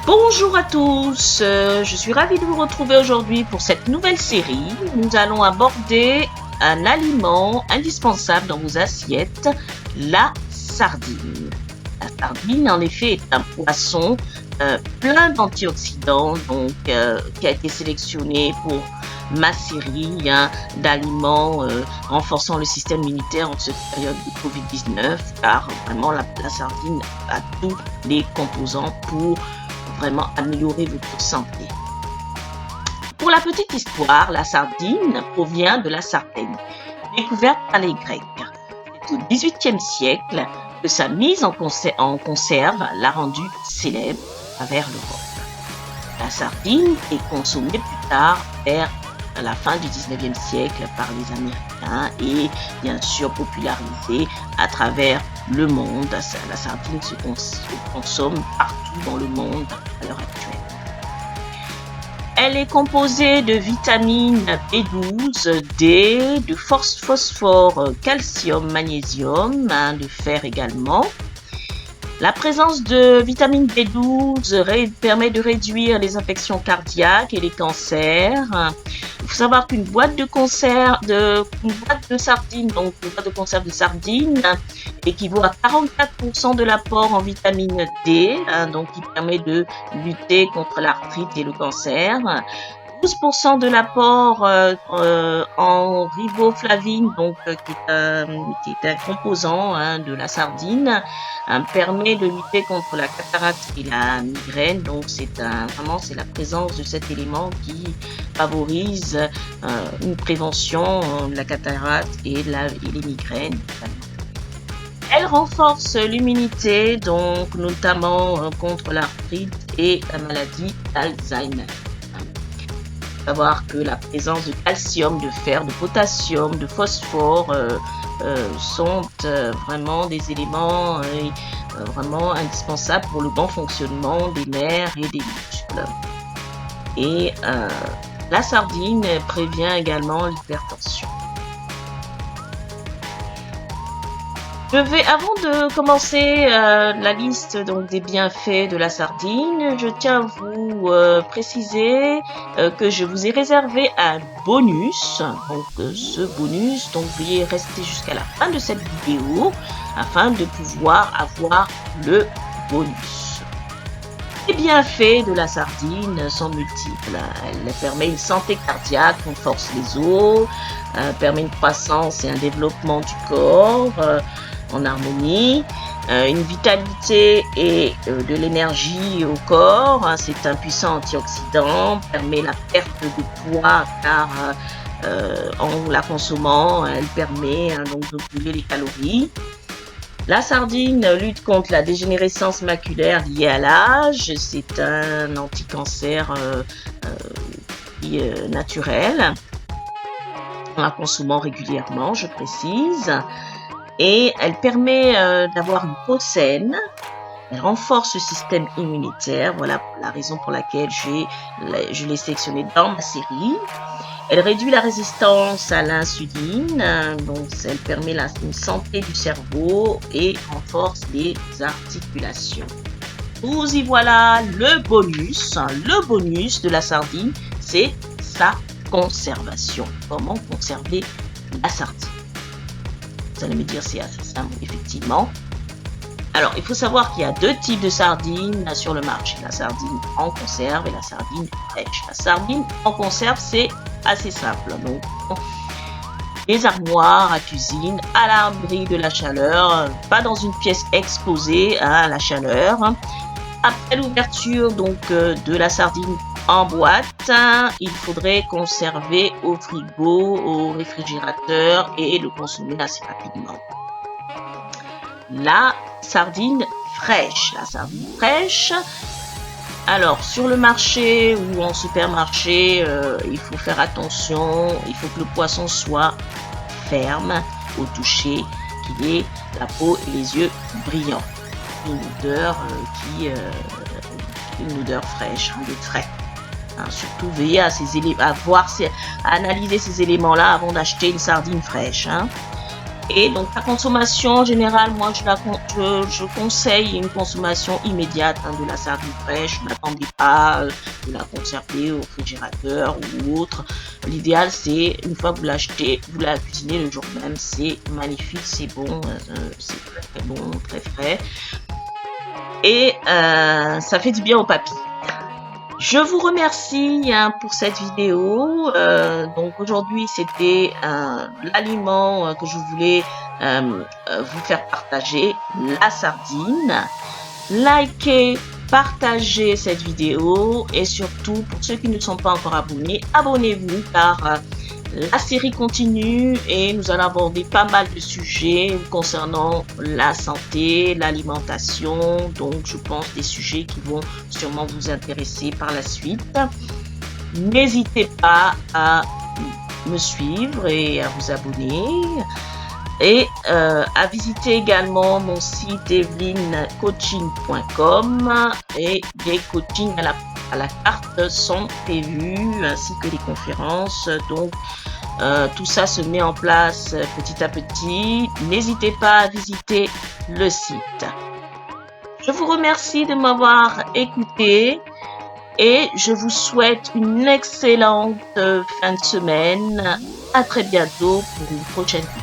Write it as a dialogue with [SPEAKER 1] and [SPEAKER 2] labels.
[SPEAKER 1] Bonjour à tous, je suis ravie de vous retrouver aujourd'hui pour cette nouvelle série. Nous allons aborder un aliment indispensable dans vos assiettes, la sardine. La sardine, en effet, est un poisson plein d'antioxydants, qui a été sélectionné pour ma série d'aliments renforçant le système immunitaire en cette période de Covid-19, car vraiment la sardine a tous les composants pour vraiment améliorer votre santé. Pour la petite histoire, la sardine provient de la Sardaigne, découverte par les Grecs. C'est au XVIIIe siècle que sa mise en conserve l'a rendue célèbre à travers l'Europe. La sardine est consommée plus tard vers la fin du XIXe siècle par les Américains et bien sûr popularisée à travers le monde. La sardine se consomme partout dans le monde à l'heure actuelle. Elle est composée de vitamines B12, D, de phosphore, calcium, magnésium, de fer également. La présence de vitamine B12 permet de réduire les infections cardiaques et les cancers. Il faut savoir qu'une boîte de conserve de sardines, donc une boîte de conserve de sardines, équivaut à 44% de l'apport en vitamine D, donc qui permet de lutter contre l'arthrite et le cancer. 12% de l'apport en riboflavine, qui est un composant de la sardine, permet de lutter contre la cataracte et la migraine. Donc c'est la présence de cet élément qui favorise une prévention de la cataracte et les migraines. Elle renforce l'immunité, donc notamment contre l'arthrite et la maladie d'Alzheimer. Savoir que la présence de calcium, de fer, de potassium, de phosphore sont vraiment des éléments vraiment indispensables pour le bon fonctionnement des nerfs et des muscles. Et la sardine prévient également l'hypertension. Avant de commencer la liste des bienfaits de la sardine, je tiens à vous préciser que je vous ai réservé un bonus. Ce bonus, veuillez rester jusqu'à la fin de cette vidéo afin de pouvoir avoir le bonus. Les bienfaits de la sardine sont multiples. Elle permet une santé cardiaque, renforce les os, permet une croissance et un développement du corps en harmonie, une vitalité et de l'énergie au corps. C'est un puissant antioxydant, permet la perte de poids car en la consommant, elle permet de brûler les calories. La sardine lutte contre la dégénérescence maculaire liée à l'âge. C'est un anti-cancer naturel, en la consommant régulièrement, je précise. Et elle permet d'avoir une peau saine. Elle renforce le système immunitaire. Voilà la raison pour laquelle je l'ai sélectionnée dans ma série. Elle réduit la résistance à l'insuline. Donc, elle permet une santé du cerveau et renforce les articulations. Vous y voilà le bonus. Le bonus de la sardine, c'est sa conservation. Comment conserver la sardine? Vous allez me dire, c'est assez simple, effectivement. Alors, il faut savoir qu'il y a deux types de sardines sur le marché. La sardine en conserve et la sardine fraîche. La sardine en conserve, c'est assez simple. Donc, les armoires à cuisine, à l'abri de la chaleur, pas dans une pièce exposée à la chaleur. Après l'ouverture de la sardine en boîte, il faudrait conserver au frigo, au réfrigérateur et le consommer assez rapidement. La sardine fraîche. Alors, sur le marché ou en supermarché, il faut faire attention. Il faut que le poisson soit ferme au toucher, qu'il ait la peau et les yeux brillants. Une odeur fraîche, de frais. Surtout veillez à analyser ces éléments-là avant d'acheter une sardine fraîche. Et donc la consommation en général, moi je conseille une consommation immédiate de la sardine fraîche. N'attendez pas de la conserver au réfrigérateur ou autre. L'idéal c'est une fois que vous l'achetez, vous la cuisinez le jour même. C'est magnifique, c'est bon, c'est très bon, très frais. Et ça fait du bien au papy. Je vous remercie pour cette vidéo. Donc aujourd'hui, c'était l'aliment que je voulais vous faire partager, la sardine. Likez, partagez cette vidéo et surtout, pour ceux qui ne sont pas encore abonnés, abonnez-vous car la série continue et nous allons aborder pas mal de sujets concernant la santé, l'alimentation. Donc, je pense des sujets qui vont sûrement vous intéresser par la suite. N'hésitez pas à me suivre et à vous abonner. Et à visiter également mon site evelyncoaching.com et des coachings à la carte sont prévus ainsi que des conférences. Donc tout ça se met en place petit à petit. N'hésitez pas à visiter le site. Je vous remercie de m'avoir écouté et je vous souhaite une excellente fin de semaine. À très bientôt pour une prochaine vidéo.